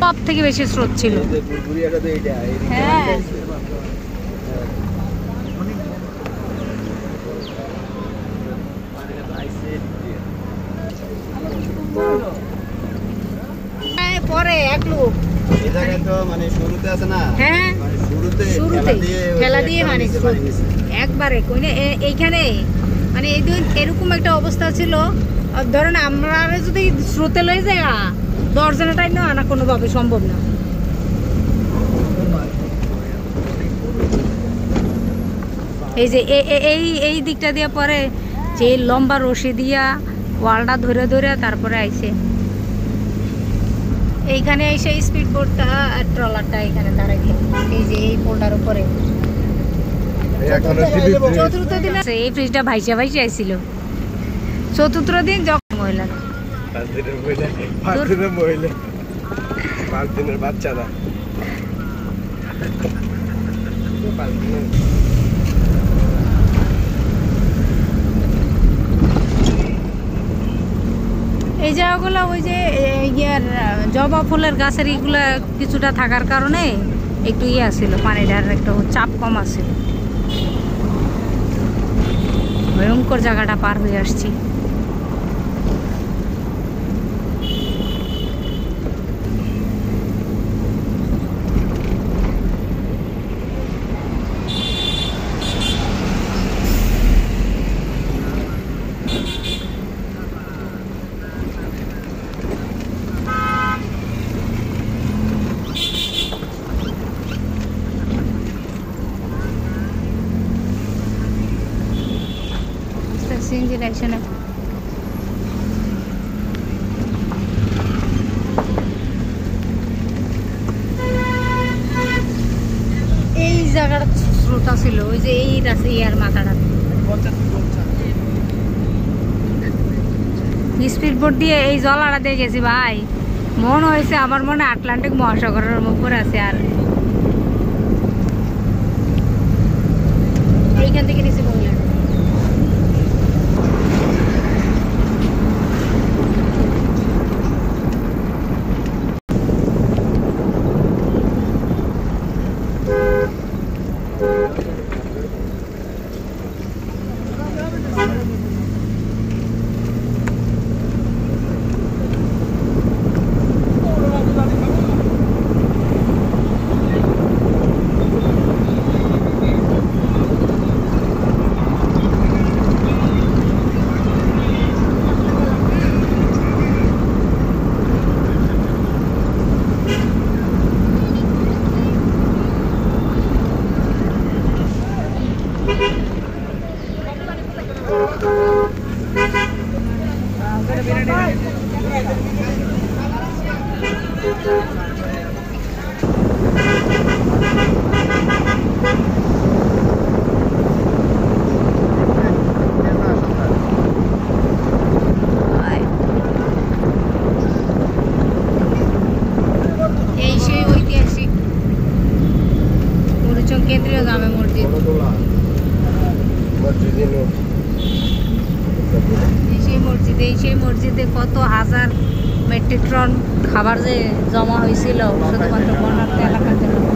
সব থেকে বেশি স্রোত ছিল। হ্যাঁ পরে এক লোক হ্যাঁ শুরুতে ঠেলা দিয়ে মানে একবারে এইখানে মানে এরকম একটা অবস্থা ছিল। ধরেন আমরা যদি স্রোতে লয়ে যাই 10 জনেরটাই না আনা কোনোভাবে সম্ভব না। এই যে এই দিকটা দিয়ে পরে যে লম্বা রশি দিয়া ওয়ালটা ধরে ধরে তারপরে আইছে এইখানে এসে স্পিড বোটটা আর ট্রলারটা এখানে দাঁড়াইলো। এই যে এই পোলটার উপরে চতুর্থ দিন এই ফ্রিজটা ভাইসা ভাইসা আইছিল। চতুর্থ দিন যখন মহিলা 5 দিনের বাচ্চা না এই জায়গাগুলো ওই যে ইয়ার জবা ফুলের গাছের এইগুলা কিছুটা থাকার কারণে একটু আছিল, পানিটার একটু চাপ কম আছিল। ভয়ঙ্কর জায়গাটা পার হয়ে আসছি। সিনজিনেশনে এই জায়গাটা স্রোতা ছিল, ওই যে এই রাস্তা ইয়ার মাথাটা স্পিড বোট দিয়ে এই জলাটা দিয়ে গেছি ভাই। মনে হয়েছে আমার মনে আটলান্টিক মহাসাগরের উপরে আছে। আর এইখান থেকে নিচে বললেন কেন্দ্রীয় জামে মসজিদ। সেই মসজিদে কত হাজার মেট্রিক টন খাবার যে জমা হয়েছিল শুধুমাত্র বন্যার্থ এলাকার জন্য।